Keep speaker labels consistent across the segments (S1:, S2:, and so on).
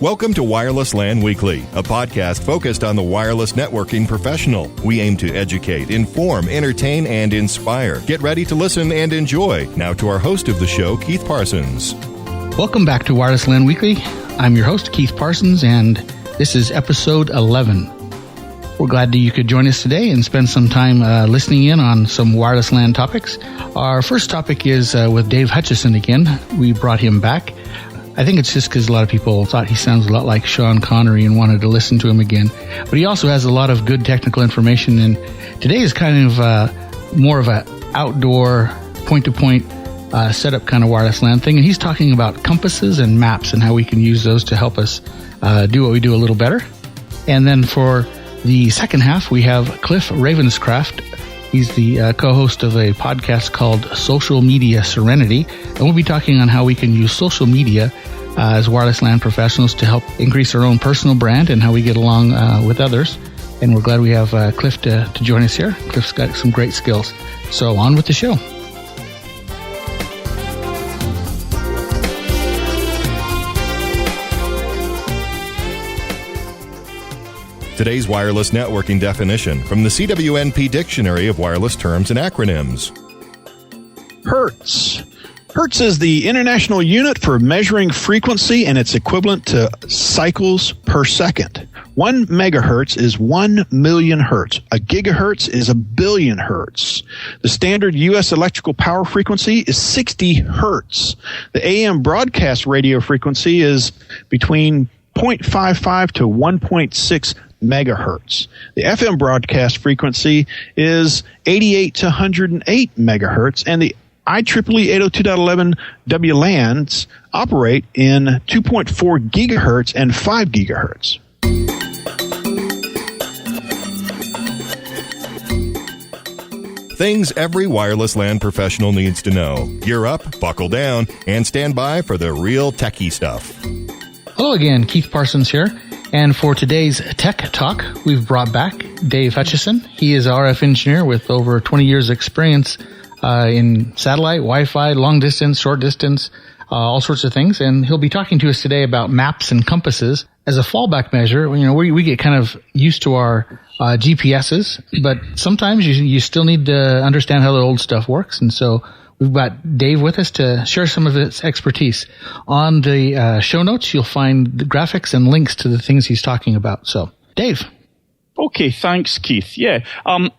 S1: Welcome to Wireless LAN Weekly, a podcast focused on the wireless networking professional. We aim to educate, inform, entertain, and inspire. Get ready to listen and enjoy. Now to our host of the show, Keith Parsons.
S2: Welcome back to Wireless LAN Weekly. I'm your host, Keith Parsons, and this is episode 11. We're glad that you could join us today and spend some time listening in on some wireless LAN topics. Our first topic is with Dave Hutchieson again. We brought him back. I think it's just because a lot of people thought he sounds a lot like Sean Connery and wanted to listen to him again. But he also has a lot of good technical information, and today is kind of more of an outdoor, point-to-point setup kind of wireless LAN thing. And he's talking about compasses and maps and how we can use those to help us do what we do a little better. And then for the second half, we have Cliff Ravenscraft. He's the co-host of a podcast called Social Media Serenity, and we'll be talking on how we can use social media as wireless LAN professionals to help increase our own personal brand and how we get along with others. And we're glad we have Cliff to join us here. Cliff's got some great skills. So on with the show.
S1: Today's wireless networking definition from the CWNP Dictionary of Wireless Terms and Acronyms.
S3: Hertz. Hertz is the international unit for measuring frequency, and it's equivalent to cycles per second. 1 megahertz is 1 million hertz. A gigahertz is 1 billion hertz. The standard U.S. electrical power frequency is 60 hertz. The AM broadcast radio frequency is between 0.55 to 1.6 megahertz. The FM broadcast frequency is 88 to 108 megahertz, and the IEEE 802.11 WLANs operate in 2.4 gigahertz and 5 gigahertz.
S1: Things every wireless LAN professional needs to know. Gear up, buckle down, and stand by for the real techie stuff.
S2: Hello again, Keith Parsons here. And for today's Tech Talk, we've brought back Dave Hutchieson. He is an RF engineer with over 20 years experience in satellite, Wi-Fi, long distance, short distance, all sorts of things. And he'll be talking to us today about maps and compasses as a fallback measure. You know, we get kind of used to our GPSs, but sometimes you still need to understand how the old stuff works. And so we've got Dave with us to share some of his expertise. On the show notes, you'll find the graphics and links to the things he's talking about. So, Dave.
S4: Okay, thanks, Keith. Yeah,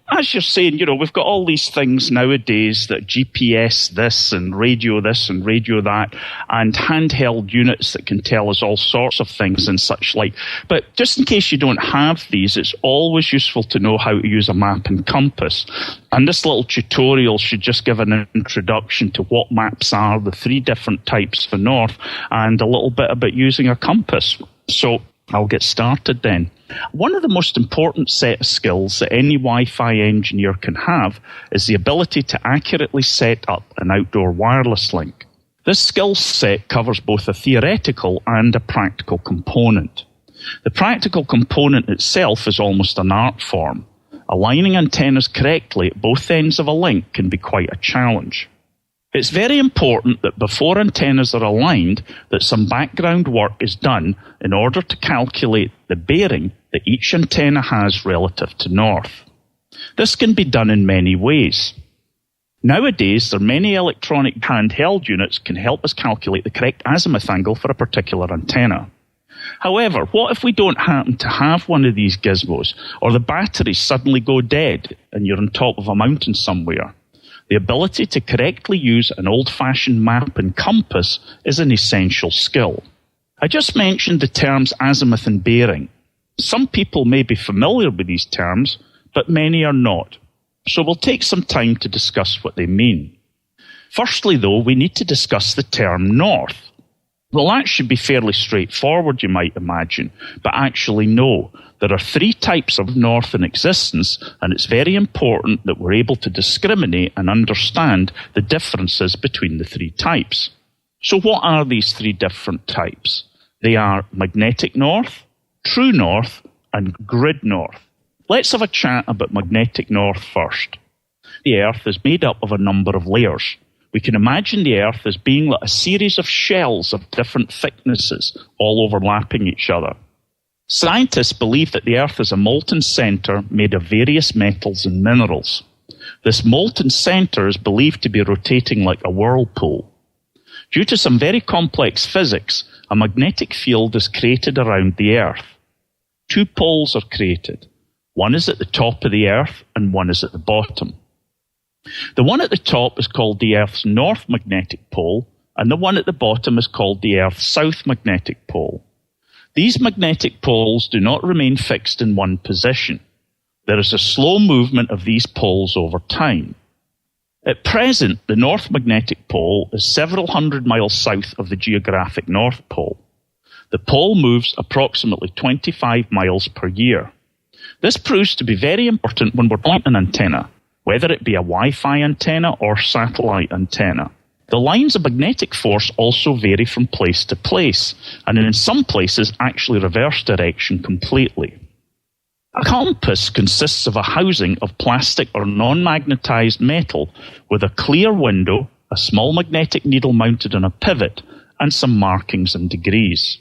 S4: as you're saying, we've got all these things nowadays that GPS this and radio that, and handheld units that can tell us all sorts of things and such like. But just in case you don't have these, it's always useful to know how to use a map and compass. And this little tutorial should just give an introduction to what maps are, the 3 different types for north, and a little bit about using a compass. So I'll get started then. One of the most important set of skills that any Wi-Fi engineer can have is the ability to accurately set up an outdoor wireless link. This skill set covers both a theoretical and a practical component. The practical component itself is almost an art form. Aligning antennas correctly at both ends of a link can be quite a challenge. It's very important that before antennas are aligned, that some background work is done in order to calculate the bearing that each antenna has relative to north. This can be done in many ways. Nowadays, there are many electronic handheld units can help us calculate the correct azimuth angle for a particular antenna. However, what if we don't happen to have one of these gizmos, or the batteries suddenly go dead and you're on top of a mountain somewhere? The ability to correctly use an old-fashioned map and compass is an essential skill. I just mentioned the terms azimuth and bearing. Some people may be familiar with these terms, but many are not. So we'll take some time to discuss what they mean. Firstly, though, we need to discuss the term north. Well, that should be fairly straightforward, you might imagine, but actually no. There are 3 types of north in existence, and it's very important that we're able to discriminate and understand the differences between the 3 types. So what are these 3 different types? They are magnetic north, true north, and grid north. Let's have a chat about magnetic north first. The Earth is made up of a number of layers. We can imagine the Earth as being like a series of shells of different thicknesses, all overlapping each other. Scientists believe that the Earth is a molten center made of various metals and minerals. This molten center is believed to be rotating like a whirlpool. Due to some very complex physics, a magnetic field is created around the Earth. 2 poles are created. One is at the top of the Earth and one is at the bottom. The one at the top is called the Earth's north magnetic pole, and the one at the bottom is called the Earth's south magnetic pole. These magnetic poles do not remain fixed in one position. There is a slow movement of these poles over time. At present, the North Magnetic Pole is several hundred miles south of the geographic North Pole. The pole moves approximately 25 miles per year. This proves to be very important when we're pointing an antenna, whether it be a Wi-Fi antenna or satellite antenna. The lines of magnetic force also vary from place to place, and in some places actually reverse direction completely. A compass consists of a housing of plastic or non-magnetized metal with a clear window, a small magnetic needle mounted on a pivot, and some markings and degrees.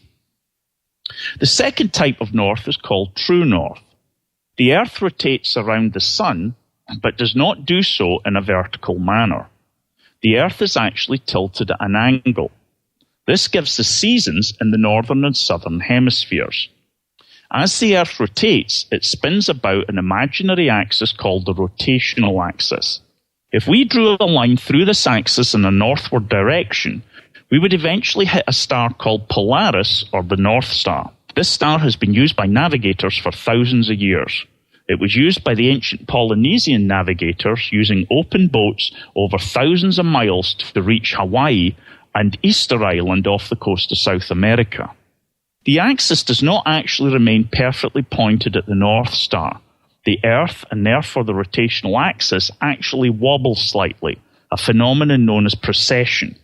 S4: The second type of north is called true north. The Earth rotates around the Sun, but does not do so in a vertical manner. The Earth is actually tilted at an angle. This gives the seasons in the northern and southern hemispheres. As the Earth rotates, it spins about an imaginary axis called the rotational axis. If we drew a line through this axis in a northward direction, we would eventually hit a star called Polaris, or the North Star. This star has been used by navigators for thousands of years. It was used by the ancient Polynesian navigators using open boats over thousands of miles to reach Hawaii and Easter Island off the coast of South America. The axis does not actually remain perfectly pointed at the North Star. The Earth, and therefore the rotational axis, actually wobbles slightly, a phenomenon known as precession.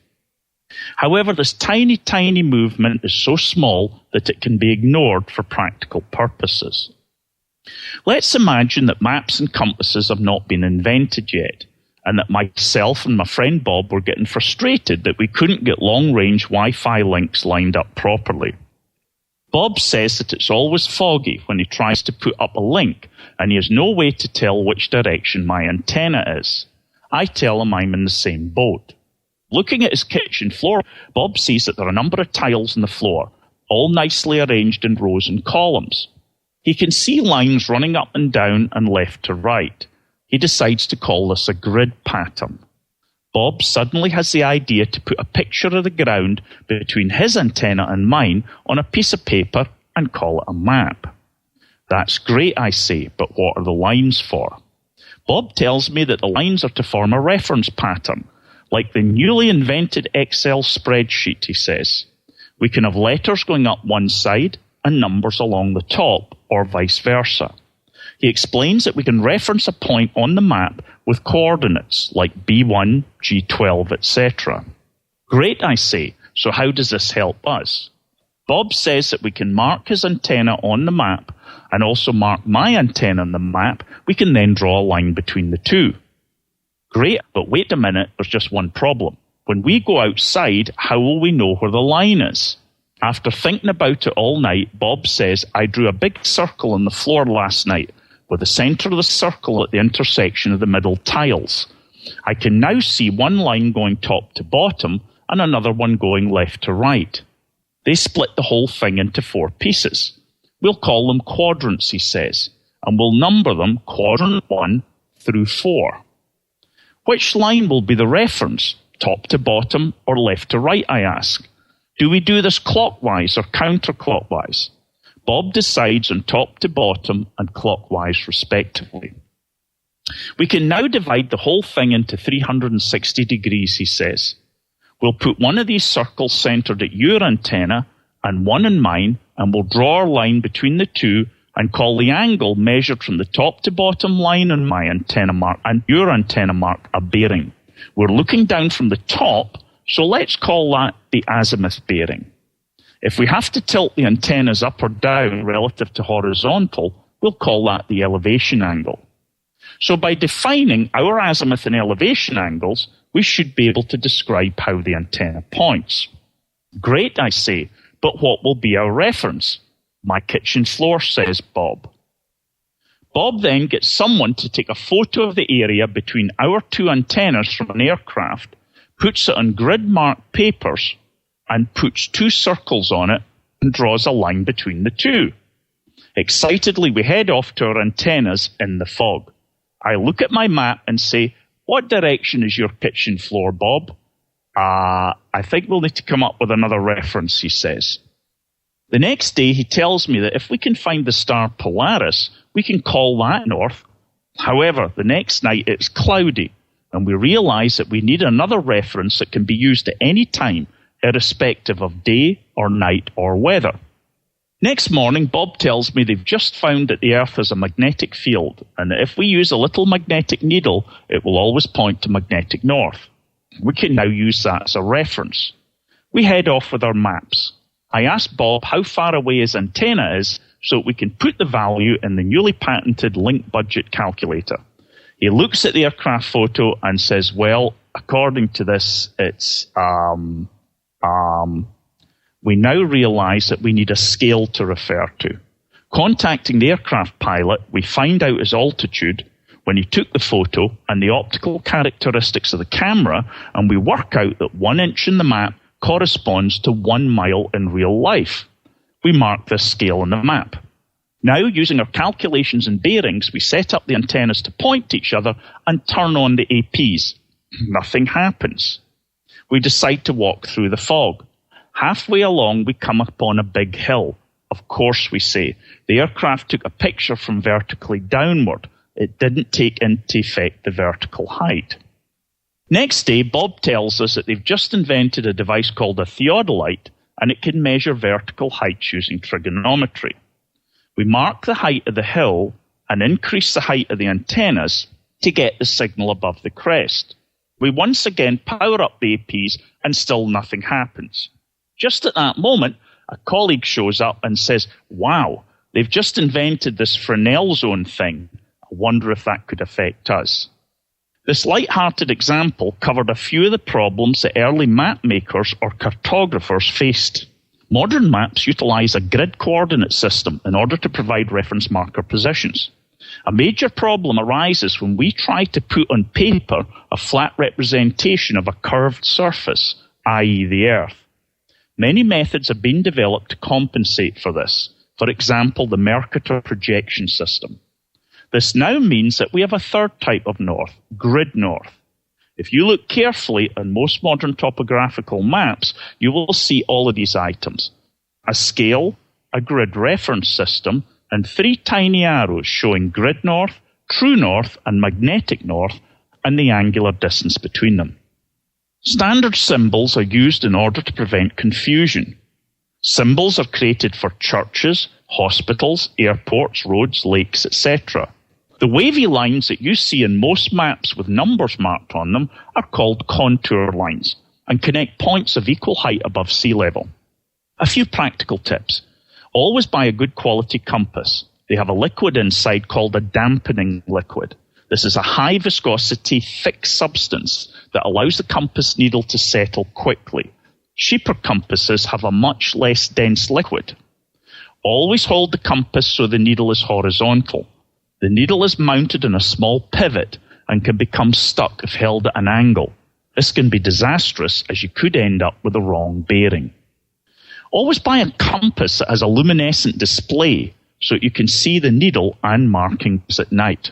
S4: However, this tiny, tiny movement is so small that it can be ignored for practical purposes. Let's imagine that maps and compasses have not been invented yet, and that myself and my friend Bob were getting frustrated that we couldn't get long-range Wi-Fi links lined up properly. Bob says that it's always foggy when he tries to put up a link, and he has no way to tell which direction my antenna is. I tell him I'm in the same boat. Looking at his kitchen floor, Bob sees that there are a number of tiles on the floor, all nicely arranged in rows and columns. He can see lines running up and down and left to right. He decides to call this a grid pattern. Bob suddenly has the idea to put a picture of the ground between his antenna and mine on a piece of paper and call it a map. That's great, I say, but what are the lines for? Bob tells me that the lines are to form a reference pattern, like the newly invented Excel spreadsheet, he says. We can have letters going up one side and numbers along the top, or vice versa. He explains that we can reference a point on the map with coordinates like B1, G12, etc. Great, I say. So how does this help us? Bob says that we can mark his antenna on the map and also mark my antenna on the map. We can then draw a line between the two. Great, but wait a minute, there's just one problem. When we go outside, how will we know where the line is? After thinking about it all night, Bob says, I drew a big circle on the floor last night, with the center of the circle at the intersection of the middle tiles. I can now see one line going top to bottom and another one going left to right. They split the whole thing into 4 pieces. We'll call them quadrants, he says, and we'll number them quadrant 1 through 4. Which line will be the reference, top to bottom or left to right, I ask. Do we do this clockwise or counterclockwise? Bob decides on top to bottom and clockwise respectively. We can now divide the whole thing into 360 degrees, he says. We'll put one of these circles centered at your antenna and one in mine, and we'll draw our line between the two and call the angle measured from the top to bottom line on my antenna mark and your antenna mark a bearing. We're looking down from the top, so let's call that the azimuth bearing. If we have to tilt the antennas up or down relative to horizontal, we'll call that the elevation angle. So by defining our azimuth and elevation angles, we should be able to describe how the antenna points. Great, I say, but what will be our reference? My kitchen floor, says Bob. Bob then gets someone to take a photo of the area between our two antennas from an aircraft, puts it on grid-marked papers, and puts 2 circles on it and draws a line between the two. Excitedly, we head off to our antennas in the fog. I look at my map and say, "What direction is your kitchen floor, Bob?" I think we'll need to come up with another reference, he says. The next day, he tells me that if we can find the star Polaris, we can call that north. However, the next night it's cloudy, and we realize that we need another reference that can be used at any time, irrespective of day or night or weather. Next morning, Bob tells me they've just found that the Earth has a magnetic field, and that if we use a little magnetic needle, it will always point to magnetic north. We can now use that as a reference. We head off with our maps. I ask Bob how far away his antenna is so that we can put the value in the newly patented link budget calculator. He looks at the aircraft photo and says, well, according to this, it's, we now realize that we need a scale to refer to. Contacting the aircraft pilot, we find out his altitude when he took the photo and the optical characteristics of the camera, and we work out that 1 inch in the map corresponds to 1 mile in real life. We mark this scale on the map. Now, using our calculations and bearings, we set up the antennas to point to each other and turn on the APs. Nothing happens. We decide to walk through the fog. Halfway along, we come upon a big hill. Of course, we say. The aircraft took a picture from vertically downward. It didn't take into effect the vertical height. Next day, Bob tells us that they've just invented a device called a theodolite, and it can measure vertical heights using trigonometry. We mark the height of the hill and increase the height of the antennas to get the signal above the crest. We once again power up the APs, and still nothing happens. Just at that moment, a colleague shows up and says, "Wow, they've just invented this Fresnel zone thing. I wonder if that could affect us." This light-hearted example covered a few of the problems that early map makers or cartographers faced. Modern maps utilize a grid coordinate system in order to provide reference marker positions. A major problem arises when we try to put on paper a flat representation of a curved surface, i.e. the Earth. Many methods have been developed to compensate for this. For example, the Mercator projection system. This now means that we have a third type of north, grid north. If you look carefully on most modern topographical maps, you will see all of these items. A scale, a grid reference system, and 3 tiny arrows showing grid north, true north, and magnetic north, and the angular distance between them. Standard symbols are used in order to prevent confusion. Symbols are created for churches, hospitals, airports, roads, lakes, etc. The wavy lines that you see in most maps with numbers marked on them are called contour lines and connect points of equal height above sea level. A few practical tips. Always buy a good quality compass. They have a liquid inside called a dampening liquid. This is a high viscosity, thick substance that allows the compass needle to settle quickly. Cheaper compasses have a much less dense liquid. Always hold the compass so the needle is horizontal. The needle is mounted on a small pivot and can become stuck if held at an angle. This can be disastrous as you could end up with the wrong bearing. Always buy a compass that has a luminescent display so that you can see the needle and markings at night.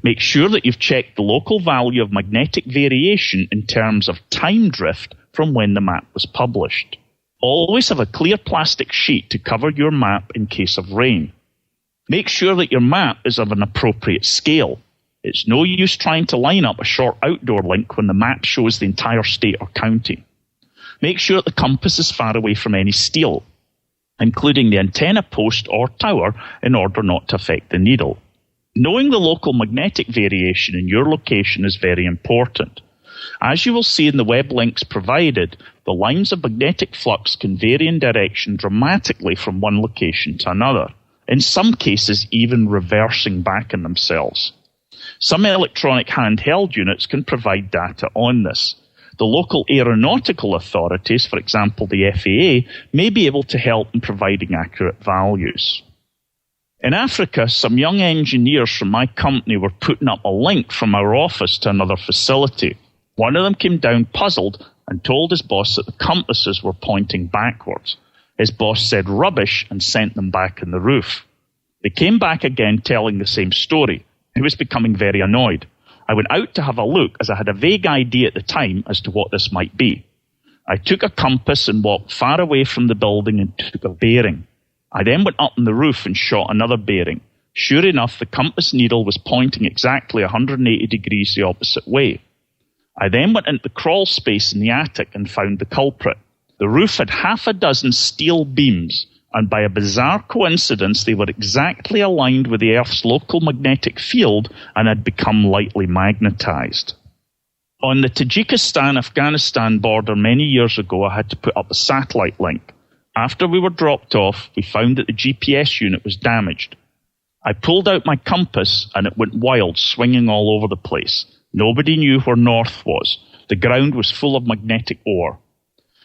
S4: Make sure that you've checked the local value of magnetic variation in terms of time drift from when the map was published. Always have a clear plastic sheet to cover your map in case of rain. Make sure that your map is of an appropriate scale. It's no use trying to line up a short outdoor link when the map shows the entire state or county. Make sure that the compass is far away from any steel, including the antenna post or tower, in order not to affect the needle. Knowing the local magnetic variation in your location is very important. As you will see in the web links provided, the lines of magnetic flux can vary in direction dramatically from one location to another, in some cases even reversing back on themselves. Some electronic handheld units can provide data on this. The local aeronautical authorities, for example the FAA, may be able to help in providing accurate values. In Africa, some young engineers from my company were putting up a link from our office to another facility. One of them came down puzzled and told his boss that the compasses were pointing backwards. His boss said rubbish and sent them back on the roof. They came back again telling the same story. He was becoming very annoyed. I went out to have a look as I had a vague idea at the time as to what this might be. I took a compass and walked far away from the building and took a bearing. I then went up on the roof and shot another bearing. Sure enough, the compass needle was pointing exactly 180 degrees the opposite way. I then went into the crawl space in the attic and found the culprit. The roof had half a dozen steel beams, and by a bizarre coincidence, they were exactly aligned with the Earth's local magnetic field and had become lightly magnetized. On the Tajikistan-Afghanistan border many years ago, I had to put up a satellite link. After we were dropped off, we found that the GPS unit was damaged. I pulled out my compass and it went wild, swinging all over the place. Nobody knew where north was. The ground was full of magnetic ore.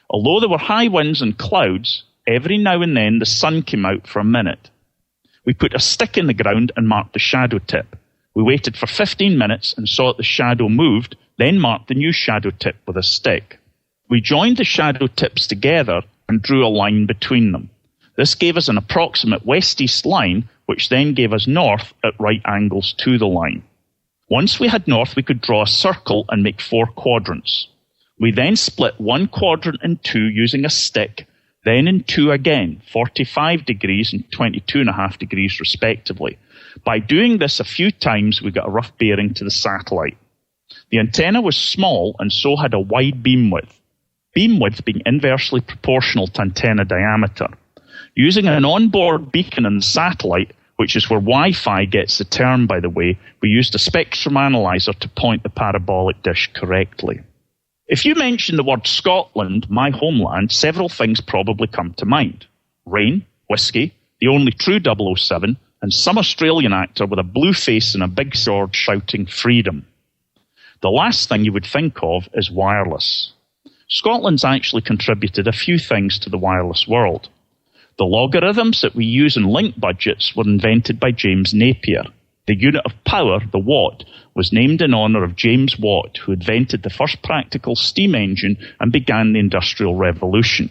S4: Although there were high winds and clouds, every now and then the sun came out for a minute. We put a stick in the ground and marked the shadow tip. We waited for 15 minutes and saw that the shadow moved, then marked the new shadow tip with a stick. We joined the shadow tips together and drew a line between them. This gave us an approximate west-east line, which then gave us north at right angles to the line. Once we had north, we could draw a circle and make 4 quadrants. We then split one quadrant in 2 using a stick, then in 2 again, 45 degrees and 22.5 degrees respectively. By doing this a few times, we got a rough bearing to the satellite. The antenna was small and so had a wide beam width. Beam width being inversely proportional to antenna diameter. Using an onboard beacon in the satellite, which is where Wi-Fi gets the term, by the way, we used a spectrum analyzer to point the parabolic dish correctly. If you mention the word Scotland, my homeland, several things probably come to mind. Rain, whiskey, the only true 007, and some Australian actor with a blue face and a big sword shouting freedom. The last thing you would think of is wireless. Scotland's actually contributed a few things to the wireless world. The logarithms that we use in link budgets were invented by James Napier. The unit of power, the watt, was named in honour of James Watt, who invented the first practical steam engine and began the Industrial Revolution.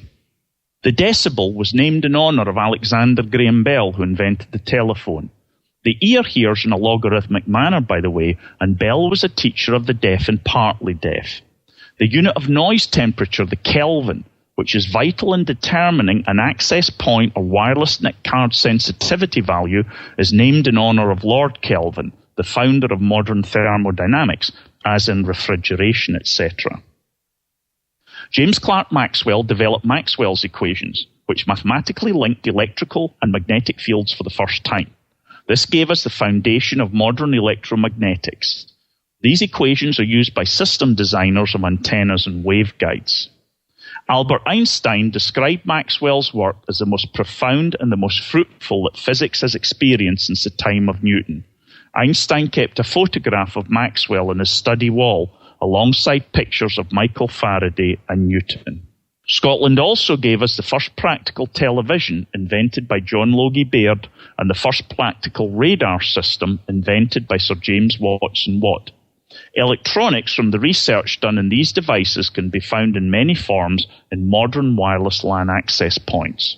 S4: The decibel was named in honour of Alexander Graham Bell, who invented the telephone. The ear hears in a logarithmic manner, by the way, and Bell was a teacher of the deaf and partly deaf. The unit of noise temperature, the Kelvin, which is vital in determining an access point or wireless NIC card sensitivity value, is named in honour of Lord Kelvin, the founder of modern thermodynamics, as in refrigeration, etc. James Clerk Maxwell developed Maxwell's equations, which mathematically linked electrical and magnetic fields for the first time. This gave us the foundation of modern electromagnetics. These equations are used by system designers of antennas and waveguides. Albert Einstein described Maxwell's work as the most profound and the most fruitful that physics has experienced since the time of Newton. Einstein kept a photograph of Maxwell in his study wall, alongside pictures of Michael Faraday and Newton. Scotland also gave us the first practical television, invented by John Logie Baird, and the first practical radar system, invented by Sir James Watson Watt. Electronics from the research done in these devices can be found in many forms in modern wireless LAN access points.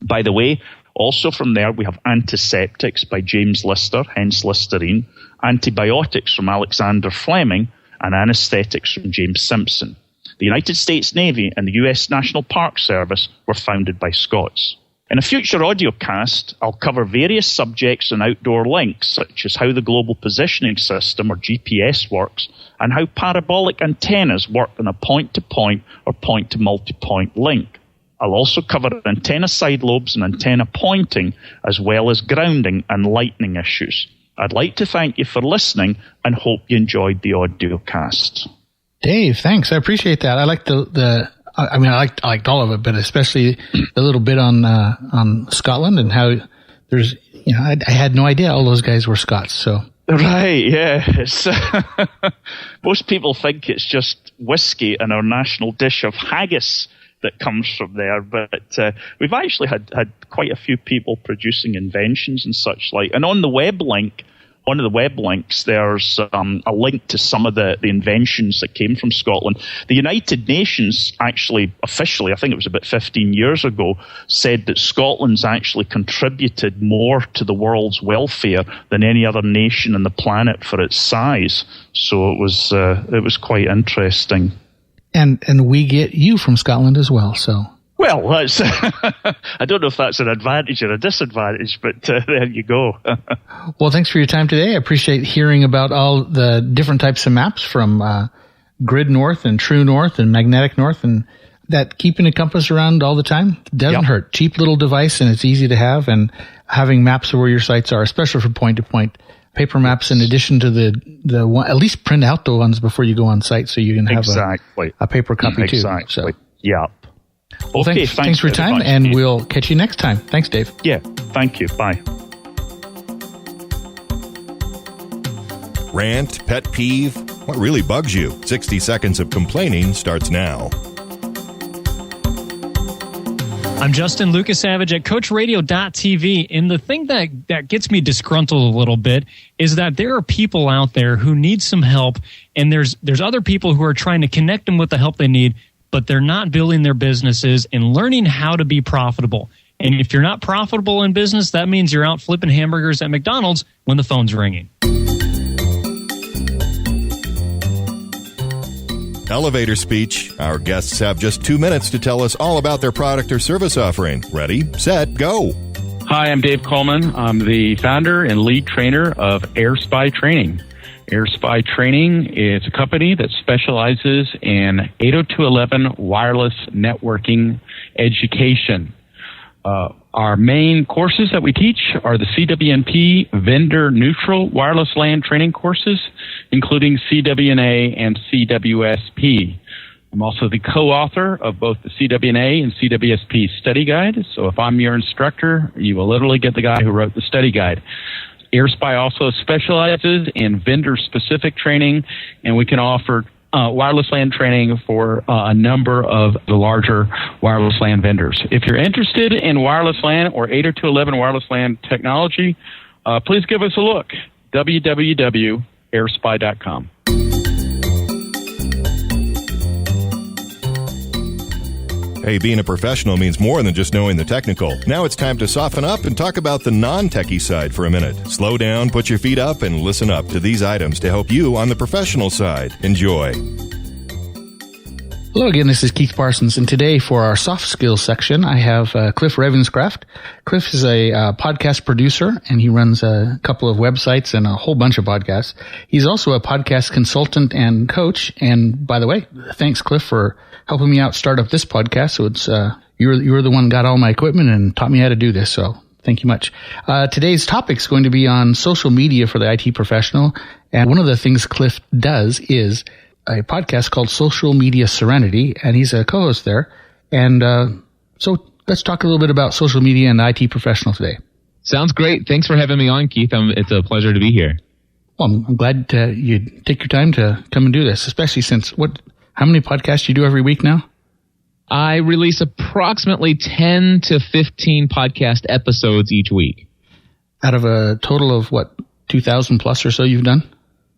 S4: By the way, also from there we have antiseptics by James Lister, hence Listerine, antibiotics from Alexander Fleming, and anesthetics from James Simpson. The United States Navy and the US National Park Service were founded by Scots. In a future audiocast, I'll cover various subjects and outdoor links, such as how the Global Positioning System, or GPS, works, and how parabolic antennas work on a point-to-point or point-to-multipoint link. I'll also cover antenna side lobes and antenna pointing, as well as grounding and lightning issues. I'd like to thank you for listening and hope you enjoyed the audiocast.
S2: Dave, thanks. I appreciate that. I like I liked all of it, but especially the little bit on Scotland and how there's, I had no idea all those guys were Scots. So
S4: Right, yeah. It's, most people think it's just whiskey and our national dish of haggis that comes from there, but we've actually had quite a few people producing inventions and such like. And on the web link, one of the web links, there's a link to some of the inventions that came from Scotland. The United Nations actually, officially, I think it was about 15 years ago, said that Scotland's actually contributed more to the world's welfare than any other nation on the planet for its size. So it was quite interesting.
S2: And we get you from Scotland as well, so...
S4: Well, that's I don't know if that's an advantage or a disadvantage, but there you go.
S2: Well, thanks for your time today. I appreciate hearing about all the different types of maps from Grid North and True North and Magnetic North, and that keeping a compass around all the time doesn't hurt. Cheap little device, and it's easy to have, and having maps of where your sites are, especially for point-to-point paper maps, in addition to the one, at least print out the ones before you go on site so you can have a paper copy too. So.
S4: Yeah.
S2: Well,
S4: okay,
S2: thanks for your time, and Steve. We'll catch you next time. Thanks, Dave.
S4: Yeah, thank you. Bye.
S1: Rant, pet peeve, what really bugs you? 60 seconds of complaining starts now.
S5: I'm Justin Lucas Savage at CoachRadio.tv, and the thing that gets me disgruntled a little bit is that there are people out there who need some help, and there's other people who are trying to connect them with the help they need, but they're not building their businesses and learning how to be profitable. And if you're not profitable in business, that means you're out flipping hamburgers at McDonald's when the phone's ringing.
S1: Elevator speech. Our guests have just 2 minutes to tell us all about their product or service offering. Ready, set, go.
S6: Hi, I'm Dave Coleman. I'm the founder and lead trainer of AirSpy Training. AirSpy Training is a company that specializes in 802.11 wireless networking education. Our main courses that we teach are the CWNP vendor-neutral wireless LAN training courses, including CWNA and CWSP. I'm also the co-author of both the CWNA and CWSP study guide. So if I'm your instructor, you will literally get the guy who wrote the study guide. AirSpy also specializes in vendor-specific training, and we can offer wireless LAN training for a number of the larger wireless LAN vendors. If you're interested in wireless LAN or 802.11 wireless LAN technology, please give us a look. www.airspy.com.
S1: Hey, being a professional means more than just knowing the technical. Now it's time to soften up and talk about the non-techie side for a minute. Slow down, put your feet up, and listen up to these items to help you on the professional side. Enjoy.
S2: Hello again, this is Keith Parsons, and today for our soft skills section, I have Cliff Ravenscraft. Cliff is a podcast producer, and he runs a couple of websites and a whole bunch of podcasts. He's also a podcast consultant and coach, and by the way, thanks, Cliff, for helping me out start up this podcast. So it's you were the one who got all my equipment and taught me how to do this, so thank you much. Today's topic is going to be on social media for the IT professional, and one of the things Cliff does is a podcast called Social Media Serenity, and he's a co-host there. And so let's talk a little bit about social media and the IT professional today.
S7: Sounds great. Thanks for having me on, Keith. It's a pleasure to be here.
S2: Well, I'm glad you take your time to come and do this, especially since how many podcasts do you do every week now?
S7: I release approximately 10 to 15 podcast episodes each week.
S2: Out of a total of 2,000 plus or so you've done?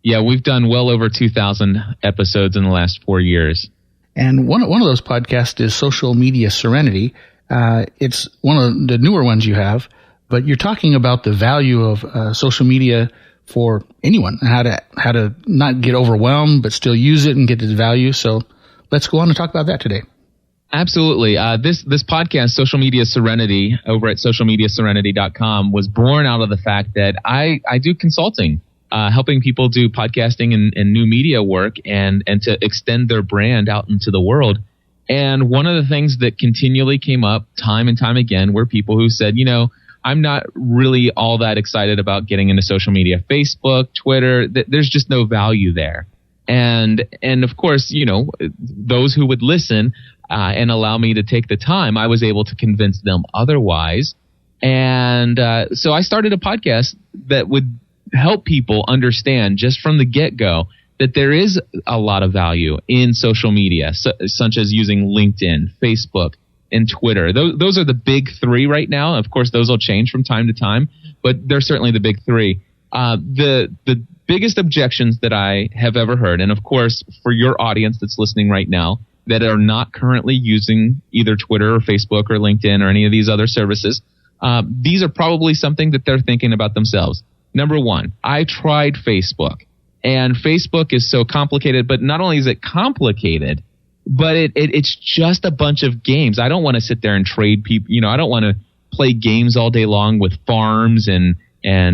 S7: Yeah, we've done well over 2,000 episodes in the last 4 years.
S2: And one of those podcasts is Social Media Serenity. It's one of the newer ones you have, but you're talking about the value of social media for anyone, and how to not get overwhelmed, but still use it and get its value. So let's go on and talk about that today.
S7: Absolutely. This podcast, Social Media Serenity, over at socialmediaserenity.com, was born out of the fact that I do consulting. Helping people do podcasting and new media work and to extend their brand out into the world. And one of the things that continually came up time and time again were people who said, I'm not really all that excited about getting into social media. Facebook, Twitter, there's just no value there. And of course, those who would listen and allow me to take the time, I was able to convince them otherwise. And so I started a podcast that would help people understand just from the get-go that there is a lot of value in social media, such as using LinkedIn, Facebook, and Twitter. Those are the big three right now. Of course, those will change from time to time, but they're certainly the big three. The biggest objections that I have ever heard, and of course, for your audience that's listening right now that are not currently using either Twitter or Facebook or LinkedIn or any of these other services, these are probably something that they're thinking about themselves. Number one, I tried Facebook. And Facebook is so complicated, but not only is it complicated, but it's just a bunch of games. I don't want to sit there and trade people. I don't want to play games all day long with farms and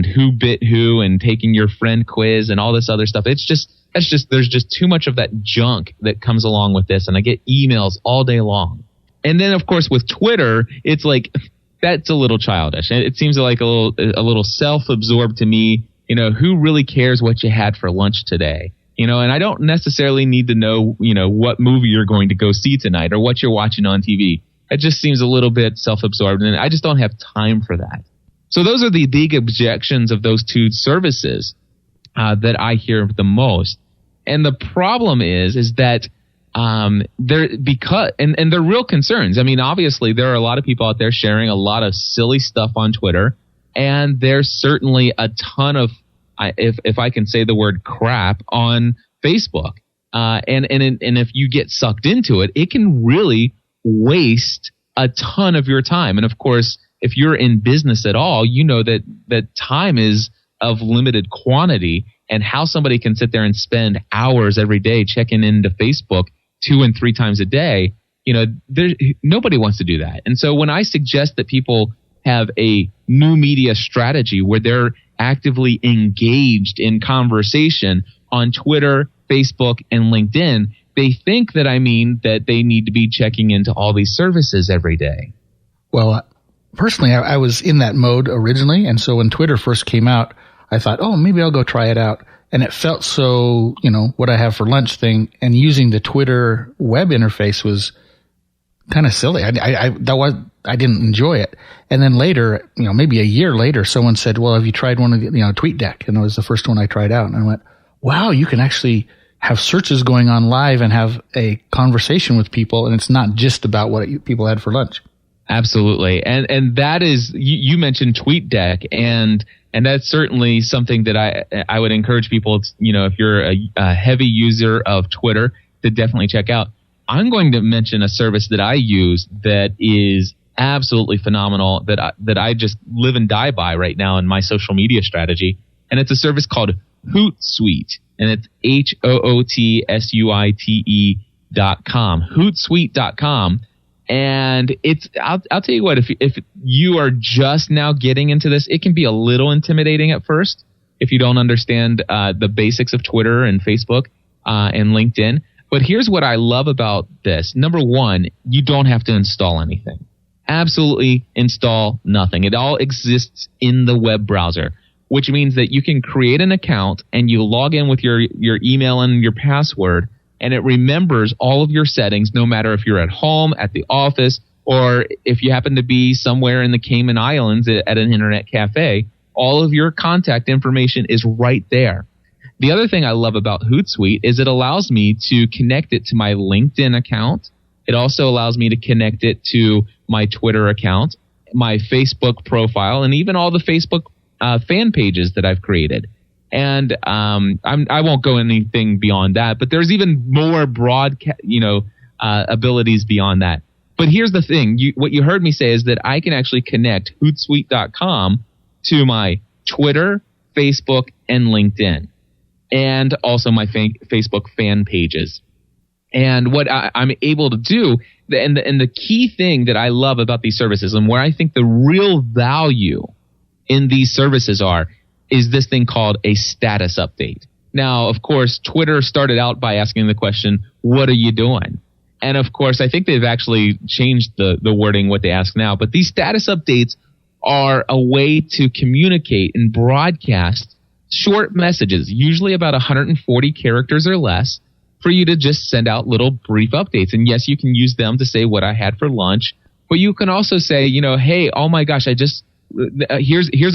S7: who bit who and taking your friend quiz and all this other stuff. There's just too much of that junk that comes along with this. And I get emails all day long. And then, of course, with Twitter, it's like, that's a little childish. It seems like a little self-absorbed to me. Who really cares what you had for lunch today? And I don't necessarily need to know, what movie you're going to go see tonight or what you're watching on TV. It just seems a little bit self-absorbed, and I just don't have time for that. So those are the big objections of those two services that I hear the most. And the problem is that they're real concerns. I mean, obviously, there are a lot of people out there sharing a lot of silly stuff on Twitter. And there's certainly a ton of, if I can say the word crap, on Facebook. And if you get sucked into it, it can really waste a ton of your time. And of course, if you're in business at all, you know that time is of limited quantity, and how somebody can sit there and spend hours every day checking into Facebook 2 and 3 times a day, nobody wants to do that. And so when I suggest that people have a new media strategy where they're actively engaged in conversation on Twitter, Facebook, and LinkedIn, they think that I mean that they need to be checking into all these services every day.
S2: Well, personally, I was in that mode originally. And so when Twitter first came out, I thought, maybe I'll go try it out. And it felt so, what I have for lunch thing, and using the Twitter web interface was kind of silly. I didn't enjoy it. And then later, maybe a year later, someone said, well, have you tried one of the, TweetDeck? And it was the first one I tried out. And I went, wow, you can actually have searches going on live and have a conversation with people. And it's not just about what people had for lunch.
S7: Absolutely. And that is, you mentioned TweetDeck, and that's certainly something that I would encourage people to, if you're a heavy user of Twitter, to definitely check out. I'm going to mention a service that I use that is absolutely phenomenal, that I just live and die by right now in my social media strategy. And it's a service called Hootsuite, and it's HOOTSUITE.com, Hootsuite.com. And I'll tell you what, if you are just now getting into this, it can be a little intimidating at first if you don't understand the basics of Twitter and Facebook and LinkedIn. But here's what I love about this. Number one, you don't have to install anything. Absolutely install nothing. It all exists in the web browser, which means that you can create an account and you log in with your email and your password, and it remembers all of your settings, no matter if you're at home, at the office, or if you happen to be somewhere in the Cayman Islands at an internet cafe. All of your contact information is right there. The other thing I love about Hootsuite is it allows me to connect it to my LinkedIn account. It also allows me to connect it to my Twitter account, my Facebook profile, and even all the Facebook fan pages that I've created. And I won't go anything beyond that, but there's even more broad, abilities beyond that. But here's the thing: what you heard me say is that I can actually connect Hootsuite.com to my Twitter, Facebook, and LinkedIn, and also my Facebook fan pages. And what I'm able to do, and the key thing that I love about these services, and where I think the real value in these services is this thing called a status update. Now, of course, Twitter started out by asking the question, what are you doing? And of course, I think they've actually changed the wording, what they ask now. But these status updates are a way to communicate and broadcast short messages, usually about 140 characters or less, for you to just send out little brief updates. And yes, you can use them to say what I had for lunch, but you can also say, hey, oh my gosh, here's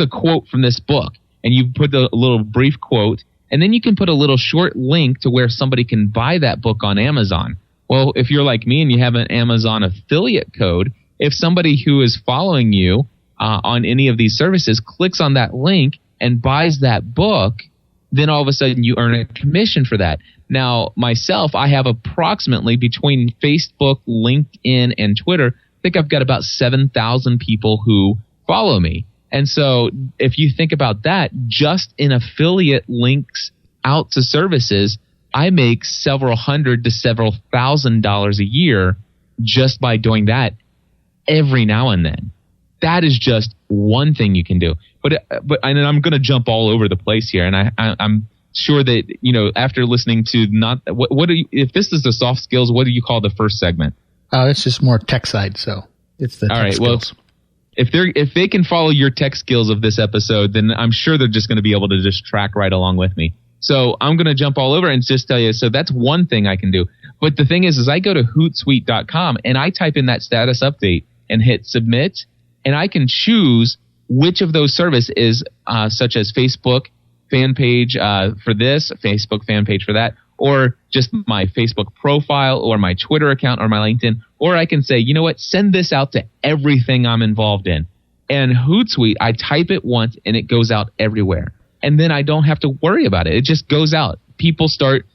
S7: a quote from this book. and you put a little brief quote, and then you can put a little short link to where somebody can buy that book on Amazon. Well, if you're like me and you have an Amazon affiliate code, if somebody who is following you on any of these services clicks on that link and buys that book, then all of a sudden you earn a commission for that. Now, myself, I have approximately between Facebook, LinkedIn, and Twitter, I think I've got about 7,000 people who follow me. And so if you think about that, just in affiliate links out to services, I make several hundred to several $1,000s a year just by doing that every now and then. That is just one thing you can do. But and I'm going to jump all over the place here, and I'm sure that, you know, after listening to what do you, if this is the soft skills, what do you call the first segment?
S2: It's just more tech side, so it's the tech skills.
S7: Well, if they can follow your tech skills of this episode, then I'm sure they're just going to be able to just track right along with me. So I'm going to jump all over and just tell you, so that's one thing I can do. But the thing is I go to Hootsuite.com and I type in that status update and hit submit, and I can choose which of those services, such as Facebook fan page for this, Facebook fan page for that, or just my Facebook profile or my Twitter account or my LinkedIn, or I can say, you know what, send this out to everything I'm involved in. And Hootsuite, I type it once and it goes out everywhere. And then I don't have to worry about it. It just goes out. People start,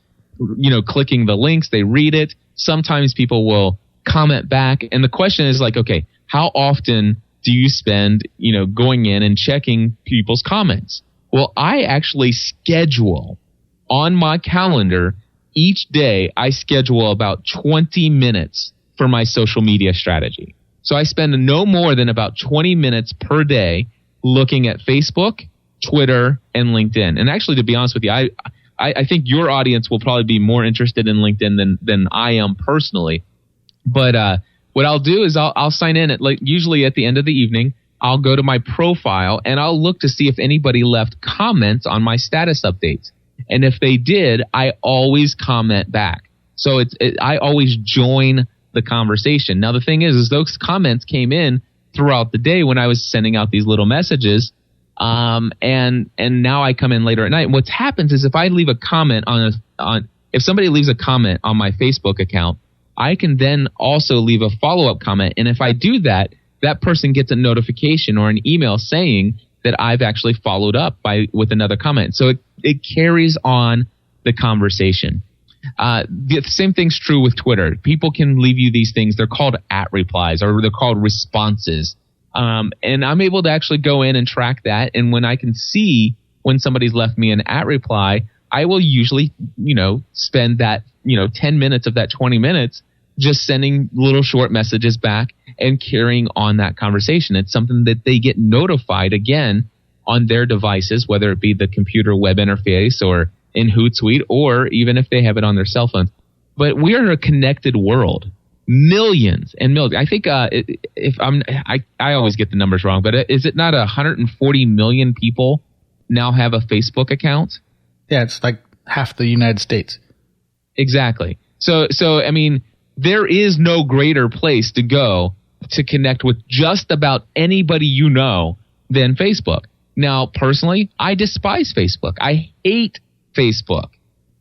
S7: clicking the links, they read it. Sometimes people will comment back. And the question is like, okay, how often do you spend, going in and checking people's comments? Well, I actually schedule on my calendar each day. I schedule about 20 minutes for my social media strategy. So I spend no more than about 20 minutes per day looking at Facebook, Twitter, and LinkedIn. And actually, to be honest with you, I think your audience will probably be more interested in LinkedIn than I am personally. But what I'll do is I'll sign in usually at the end of the evening. I'll go to my profile and I'll look to see if anybody left comments on my status updates. And if they did, I always comment back. So I always join the conversation. Now, the thing is those comments came in throughout the day when I was sending out these little messages. And now I come in later at night. And what happens is if I leave a comment if somebody leaves a comment on my Facebook account, I can then also leave a follow-up comment. And if I do that, that person gets a notification or an email saying that I've actually followed up with another comment. So it carries on the conversation. The same thing's true with Twitter. People can leave you these things. They're called @replies or they're called responses. And I'm able to actually go in and track that. And when I can see when somebody's left me an @reply, I will usually, spend that, 10 minutes of that 20 minutes just sending little short messages back and carrying on that conversation. It's something that they get notified again on their devices, whether it be the computer web interface or in Hootsuite, or even if they have it on their cell phone. But we are a connected world. Millions and millions. I think I always get the numbers wrong, but is it not 140 million people now have a Facebook account?
S2: Yeah, it's like half the United States.
S7: Exactly. So I mean, there is no greater place to go to connect with just about anybody than Facebook. Now, personally, I despise Facebook. I hate Facebook.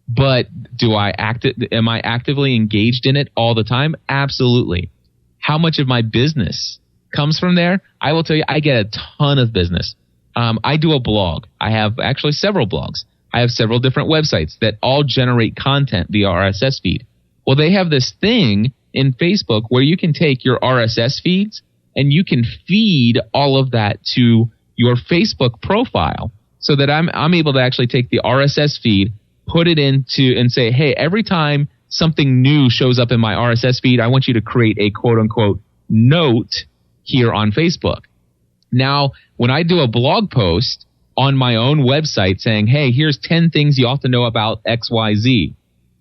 S7: But am I actively engaged in it all the time? Absolutely. How much of my business comes from there? I will tell you, I get a ton of business. I do a blog. I have actually several blogs. I have several different websites that all generate content via RSS feed. Well, they have this thing in Facebook where you can take your RSS feeds and you can feed all of that to your Facebook profile, so that I'm able to actually take the RSS feed, put it into and say, hey, every time something new shows up in my RSS feed, I want you to create a quote unquote note here on Facebook. Now, when I do a blog post on my own website saying, hey, here's 10 things you ought to know about XYZ.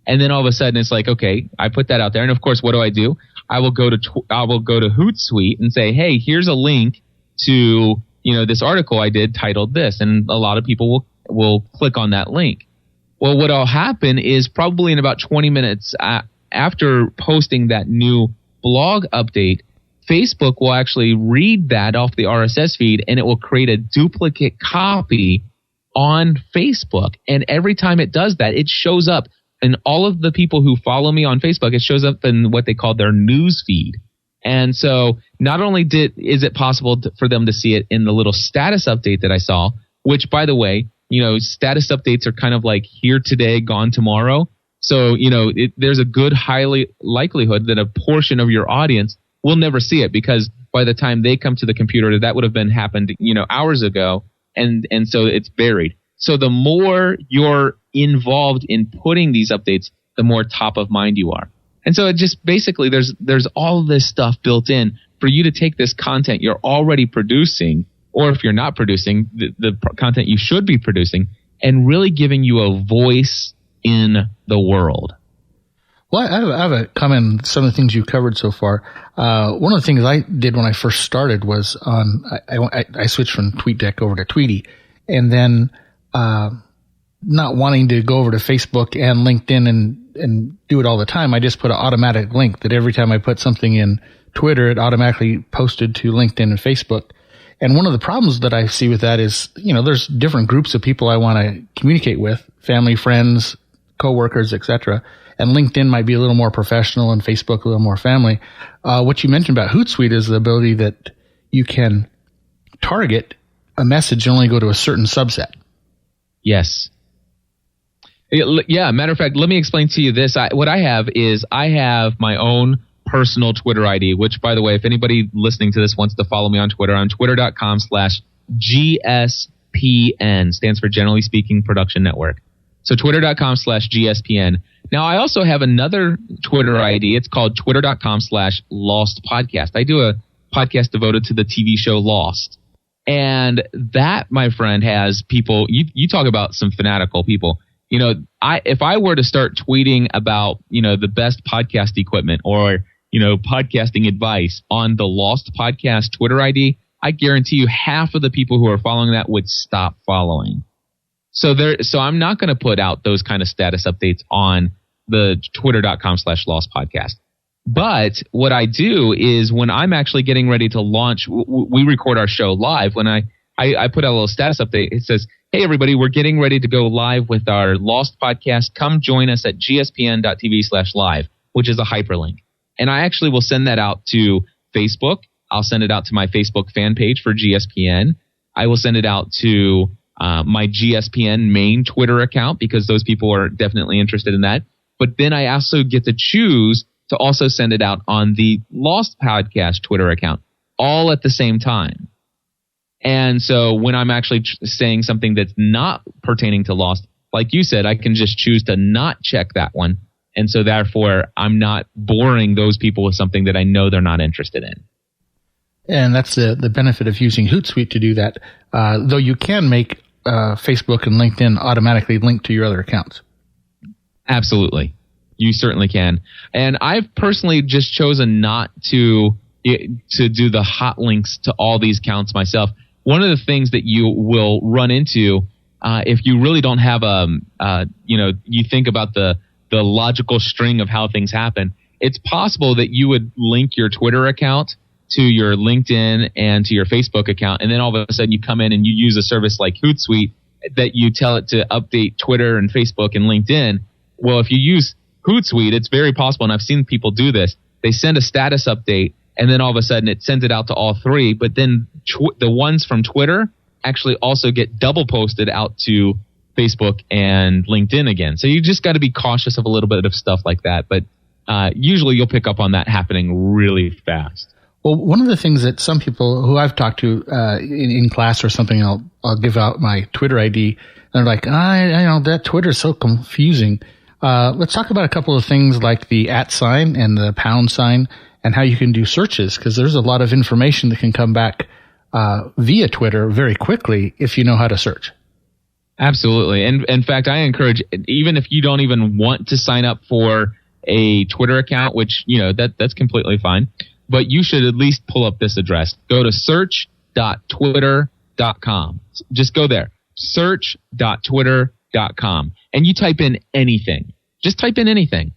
S7: And then all of a sudden it's like, okay, I put that out there. And of course, what do? I will go to Hootsuite and say, hey, here's a link to, this article I did titled this. And a lot of people will click on that link. Well, what will happen is probably in about 20 minutes after posting that new blog update, Facebook will actually read that off the RSS feed and it will create a duplicate copy on Facebook. And every time it does that, it shows up. And all of the people who follow me on Facebook, it shows up in what they call their news feed. And so not only is it possible for them to see it in the little status update that I saw, which, by the way, status updates are kind of like here today, gone tomorrow. So, there's a good highly likelihood that a portion of your audience will never see it, because by the time they come to the computer, that would have happened, hours ago. And so it's buried. So the more you're involved in putting these updates, the more top of mind you are. And so it just basically there's all this stuff built in for you to take this content you're already producing, or if you're not producing, the content you should be producing, and really giving you a voice in the world.
S2: Well, I have a comment on some of the things you covered so far. One of the things I did when I first started was I switched from TweetDeck over to Tweety, and then not wanting to go over to Facebook and LinkedIn and do it all the time, I just put an automatic link that every time I put something in Twitter, it automatically posted to LinkedIn and Facebook. And one of the problems that I see with that is, there's different groups of people I want to communicate with, family, friends, coworkers, etc. And LinkedIn might be a little more professional and Facebook a little more family. What you mentioned about Hootsuite is the ability that you can target a message and only go to a certain subset.
S7: Yes. Yeah, matter of fact, let me explain to you this. What I have is I have my own personal Twitter ID, which, by the way, if anybody listening to this wants to follow me on Twitter, I'm twitter.com/GSPN, stands for Generally Speaking Production Network. So twitter.com/GSPN. Now, I also have another Twitter ID. It's called twitter.com/Lost Podcast. I do a podcast devoted to the TV show Lost. And that, my friend, has people, you talk about some fanatical people. If I were to start tweeting about, the best podcast equipment or, podcasting advice on the Lost Podcast Twitter ID, I guarantee you half of the people who are following that would stop following. So I'm not going to put out those kind of status updates on the twitter.com/Lost Podcast. But what I do is when I'm actually getting ready to launch, we record our show live. When I put out a little status update, it says, hey, everybody, we're getting ready to go live with our Lost Podcast. Come join us at gspn.tv/live, which is a hyperlink. And I actually will send that out to Facebook. I'll send it out to my Facebook fan page for GSPN. I will send it out to my GSPN main Twitter account, because those people are definitely interested in that. But then I also get to choose to also send it out on the Lost Podcast Twitter account, all at the same time. And so when I'm actually saying something that's not pertaining to Lost, like you said, I can just choose to not check that one. And so therefore, I'm not boring those people with something that I know they're not interested in.
S2: And that's the benefit of using Hootsuite to do that, though you can make Facebook and LinkedIn automatically link to your other accounts.
S7: Absolutely. You certainly can. And I've personally just chosen not to do the hot links to all these accounts myself. One of the things that you will run into if you really don't have you think about the logical string of how things happen, it's possible that you would link your Twitter account to your LinkedIn and to your Facebook account, and then all of a sudden you come in and you use a service like Hootsuite that you tell it to update Twitter and Facebook and LinkedIn. Well, if you use Hootsuite, it's very possible, and I've seen people do this. They send a status update, and then all of a sudden it sends it out to all three, but then the ones from Twitter actually also get double posted out to Facebook and LinkedIn again. So you just got to be cautious of a little bit of stuff like that, but usually you'll pick up on that happening really fast.
S2: Well, one of the things that some people who I've talked to in class or something, I'll give out my Twitter ID, and they're like, that Twitter is so confusing. Let's talk about a couple of things like the @ sign and the pound sign and how you can do searches, because there's a lot of information that can come back via Twitter very quickly if you know how to search.
S7: Absolutely. And in fact, I encourage, even if you don't even want to sign up for a Twitter account, which, that's completely fine, but you should at least pull up this address. Go to search.twitter.com. Just go there. Search.twitter.com. And you type in anything. Just type in anything.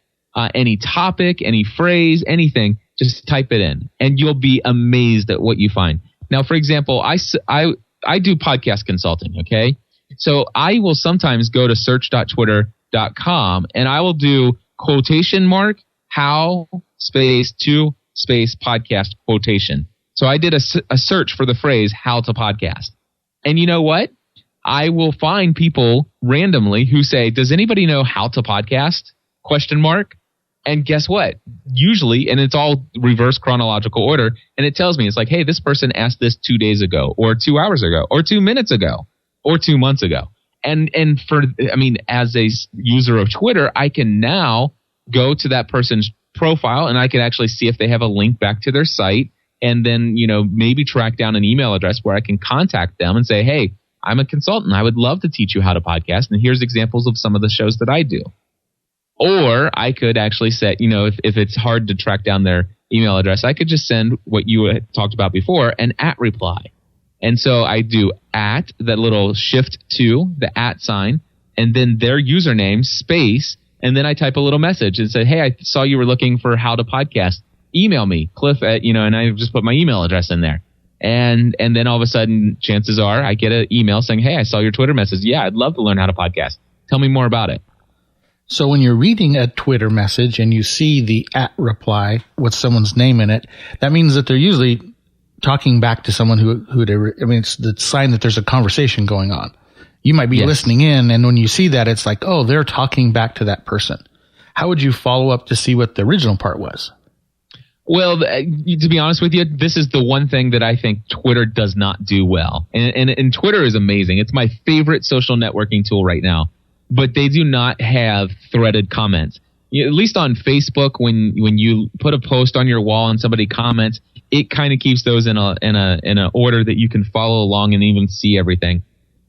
S7: Any topic, any phrase, anything. Just type it in. And you'll be amazed at what you find. Now, for example, I do podcast consulting, okay? So I will sometimes go to search.twitter.com and I will do quotation mark how space to space podcast quotation. So I did a search for the phrase how to podcast. And you know what? I will find people randomly who say, does anybody know how to podcast? ? And guess what? Usually, and it's all reverse chronological order, and it tells me, it's like, hey, this person asked this 2 days ago, or 2 hours ago, or 2 minutes ago, or 2 months ago. And as a user of Twitter, I can now go to that person's profile and I can actually see if they have a link back to their site, and then, maybe track down an email address where I can contact them and say, hey, I'm a consultant. I would love to teach you how to podcast, and here's examples of some of the shows that I do. Or I could actually set, if it's hard to track down their email address, I could just send what you had talked about before, an @ reply. And so I do @ that little shift to the @ sign, and then their username, space, and then I type a little message and say, hey, I saw you were looking for how to podcast. Email me, Cliff at, and I just put my email address in there. And then all of a sudden, chances are I get an email saying, hey, I saw your Twitter message. Yeah, I'd love to learn how to podcast. Tell me more about it.
S2: So when you're reading a Twitter message and you see the @ reply with someone's name in it, that means that they're usually talking back to someone it's the sign that there's a conversation going on. You might be listening in, and when you see that, it's like, oh, they're talking back to that person. How would you follow up to see what the original part was?
S7: Well, to be honest with you, this is the one thing that I think Twitter does not do well. And Twitter is amazing. It's my favorite social networking tool right now. But they do not have threaded comments. At least on Facebook, when you put a post on your wall and somebody comments, it kind of keeps those in a order that you can follow along and even see everything.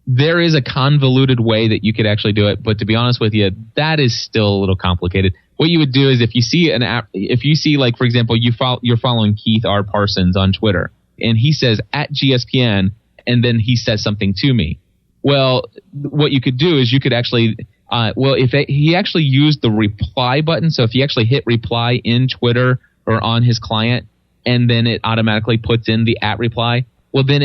S7: There is a convoluted way that you could actually do it, but to be honest with you, that is still a little complicated. What you would do is if you see like, for example, you're following Keith R. Parsons on Twitter, and he says @GSPN, and then he says something to me. Well, what you could do is you could actually, he actually used the reply button. So if you actually hit reply in Twitter or on his client, and then it automatically puts in the @ reply, well, then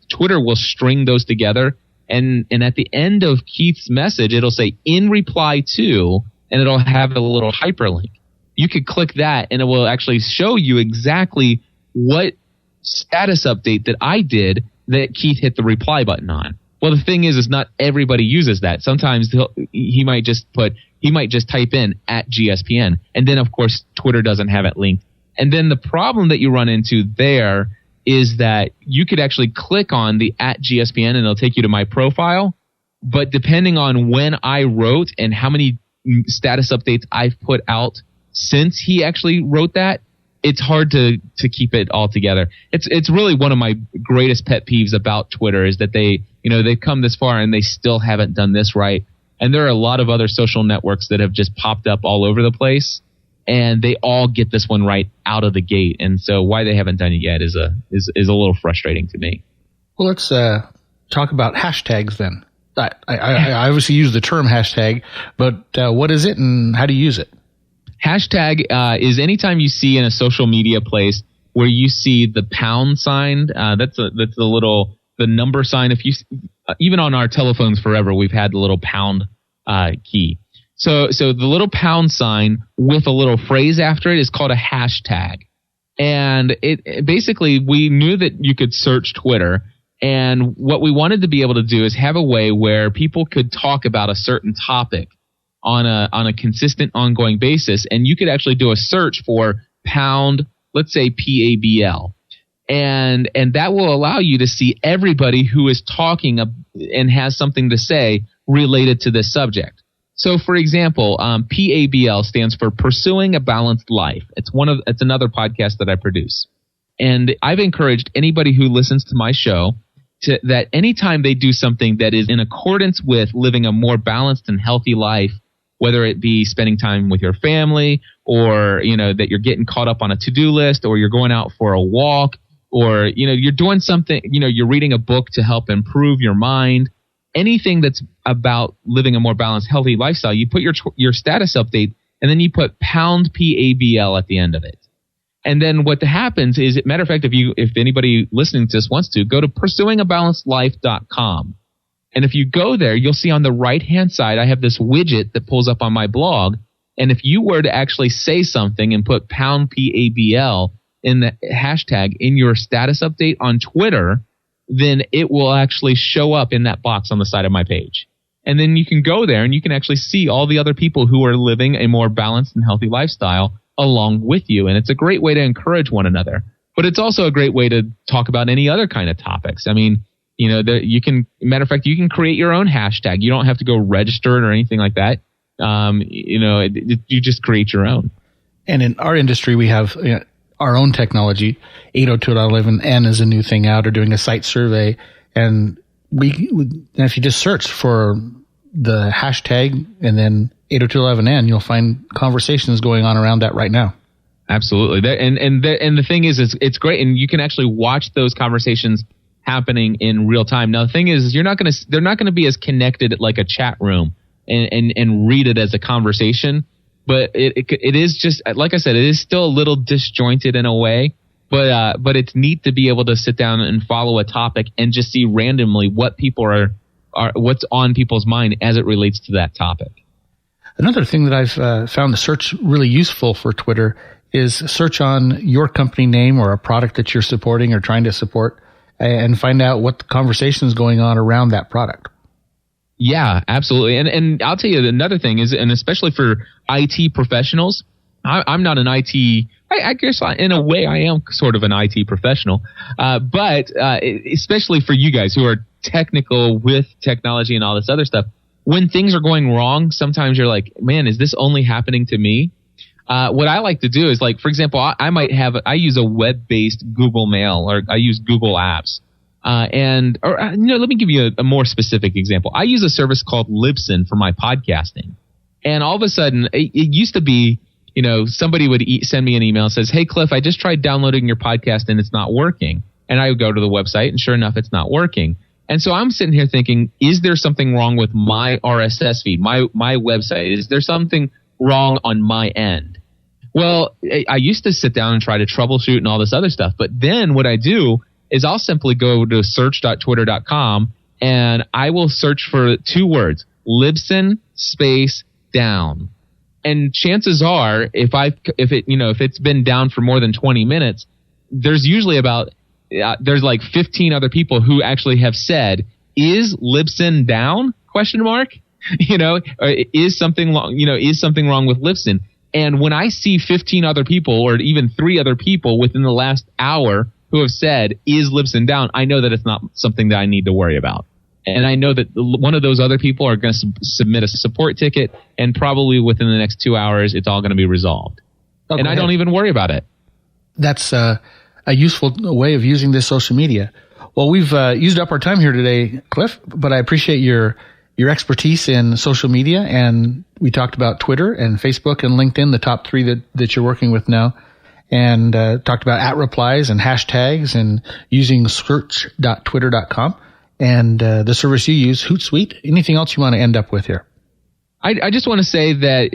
S7: Twitter will string those together. And at the end of Keith's message, it'll say in reply to, and it'll have a little hyperlink. You could click that and it will actually show you exactly what status update that I did that Keith hit the reply button on. Well, the thing is not everybody uses that. Sometimes he might just type in @GSPN, and then of course Twitter doesn't have it linked. And then the problem that you run into there is that you could actually click on the @GSPN and it'll take you to my profile. But depending on when I wrote and how many status updates I've put out since he actually wrote that, it's hard to keep it all together. It's really one of my greatest pet peeves about Twitter is that they've come this far and they still haven't done this right. And there are a lot of other social networks that have just popped up all over the place, and they all get this one right out of the gate. And so why they haven't done it yet is a little frustrating to me. Well,
S2: let's talk about hashtags then. I obviously use the term hashtag, but what is it and how do you use it?
S7: Hashtag is anytime you see in a social media place where you see the pound sign. That's the number sign. If you even on our telephones forever, we've had the little pound key. So the little pound sign with a little phrase after it is called a hashtag. And it basically, we knew that you could search Twitter. And what we wanted to be able to do is have a way where people could talk about a certain topic on a consistent, ongoing basis. And you could actually do a search for pound, let's say PABL. And that will allow you to see everybody who is talking and has something to say related to this subject. So, for example, PABL stands for Pursuing a Balanced Life. It's another podcast that I produce. And I've encouraged anybody who listens to my show that anytime they do something that is in accordance with living a more balanced and healthy life, whether it be spending time with your family or, that you're getting caught up on a to-do list, or you're going out for a walk, or, you're doing something, you're reading a book to help improve your mind, anything that's about living a more balanced, healthy lifestyle, you put your status update and then you put pound PABL at the end of it. And then what happens is, matter of fact, if anybody listening to this wants to, go to pursuingabalancedlife.com. And if you go there, you'll see on the right-hand side, I have this widget that pulls up on my blog. And if you were to actually say something and put #PABL in the hashtag in your status update on Twitter, then it will actually show up in that box on the side of my page. And then you can go there and you can actually see all the other people who are living a more balanced and healthy lifestyle along with you. And it's a great way to encourage one another. But it's also a great way to talk about any other kind of topics. I mean, you know, matter of fact, you can create your own hashtag. You don't have to go register it or anything like that. You just create your own. And in our industry, we have our own technology. 802.11n is a new thing out, or doing a site survey. And if you just search for the hashtag and then 802.11n, you'll find conversations going on around that right now. Absolutely. And the thing is, it's great. And you can actually watch those conversations happening in real time. Now, the thing is, they're not going to be as connected like a chat room and read it as a conversation. But it is just, like I said, it is still a little disjointed in a way. But it's neat to be able to sit down and follow a topic and just see randomly what people are what's on people's mind as it relates to that topic. Another thing that I've found the search really useful for Twitter is search on your company name or a product that you're supporting or trying to support and find out what the conversation is going on around that product. Yeah, absolutely. And I'll tell you another thing is, and especially for IT professionals, I'm not an IT, I guess in a way I am sort of an IT professional, but especially for you guys who are technical with technology and all this other stuff, when things are going wrong, sometimes you're like, man, is this only happening to me? What I like to do is, like, for example, I use a web-based Google Mail, or I use Google Apps. Let me give you a more specific example. I use a service called Libsyn for my podcasting. And all of a sudden, it used to be, somebody would send me an email and says, hey, Cliff, I just tried downloading your podcast and it's not working. And I would go to the website and sure enough, it's not working. And so I'm sitting here thinking, is there something wrong with my RSS feed, my website? Is there something wrong on my end? Well, I used to sit down and try to troubleshoot and all this other stuff. But then what I do is I'll simply go to search.twitter.com and I will search for 2 words, Libsyn space down. And chances are, if it's been down for more than 20 minutes, there's usually there's like 15 other people who actually have said, is Libsyn down? ? Is something wrong with Libsyn? And when I see 15 other people or even 3 other people within the last hour who have said, is Libsyn down, I know that it's not something that I need to worry about. And I know that one of those other people are going to submit a support ticket, and probably within the next 2 hours, it's all going to be resolved. And I don't even worry about it. That's a useful way of using this social media. Well, we've used up our time here today, Cliff, but I appreciate your expertise in social media. And we talked about Twitter and Facebook and LinkedIn, the top 3 that you're working with now, and talked about @replies and hashtags and using search.twitter.com and the service you use, Hootsuite. Anything else you want to end up with here? I just want to say that,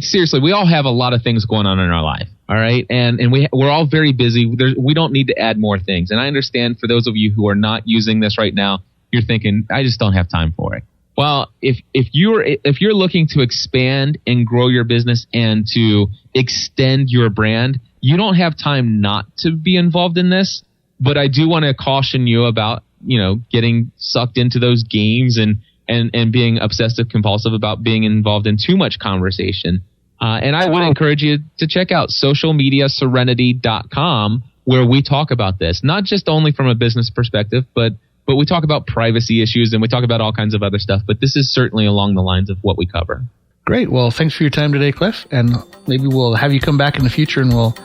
S7: seriously, we all have a lot of things going on in our life. All right. And we're all very busy. We don't need to add more things. And I understand for those of you who are not using this right now, you're thinking, I just don't have time for it. Well, if you're looking to expand and grow your business and to extend your brand, you don't have time not to be involved in this. But I do want to caution you about, getting sucked into those games and being obsessive compulsive about being involved in too much conversation. And I would encourage you to check out socialmediaserenity.com, where we talk about this, not just only from a business perspective, but we talk about privacy issues and we talk about all kinds of other stuff. But this is certainly along the lines of what we cover. Great. Well, thanks for your time today, Cliff. And maybe we'll have you come back in the future and we'll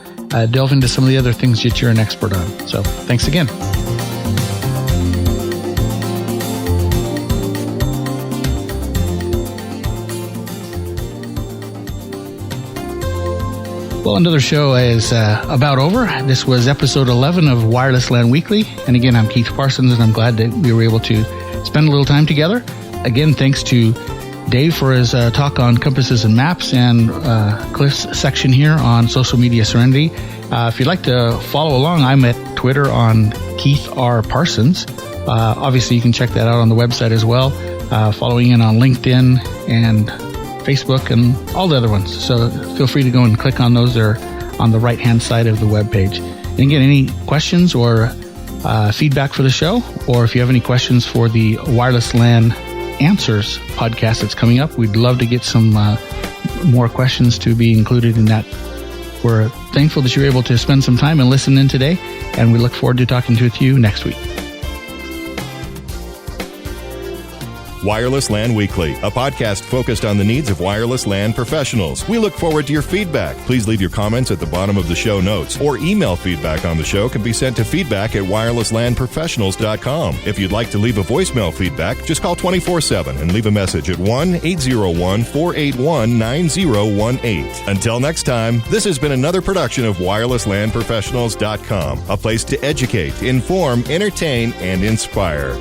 S7: delve into some of the other things that you're an expert on. So thanks again. Well, another show is about over. This was episode 11 of Wireless LAN Weekly. And again, I'm Keith Parsons, and I'm glad that we were able to spend a little time together. Again, thanks to Dave for his talk on compasses and maps, and Cliff's section here on social media serenity. If you'd like to follow along, I'm at Twitter on Keith R. Parsons.
S2: Obviously, you can check that out on the website as well, following in on LinkedIn and Facebook and all the other ones. So feel free to go and click on those. They're on the right-hand side of the webpage. And again, any questions or feedback for the show, or if you have any questions for the Wireless LAN Answers podcast that's coming up, we'd love to get some more questions to be included in that. We're thankful that you're able to spend some time and listen in today, and we look forward to talking with you next week.
S1: Wireless LAN Weekly, a podcast focused on the needs of wireless LAN professionals. We look forward to your feedback. Please leave your comments at the bottom of the show notes, or email feedback on the show can be sent to feedback@wirelesslanprofessionals.com. If you'd like to leave a voicemail feedback, just call 24/7 and leave a message at 1-801-481-9018. Until next time, this has been another production of wirelesslanprofessionals.com, a place to educate, inform, entertain, and inspire.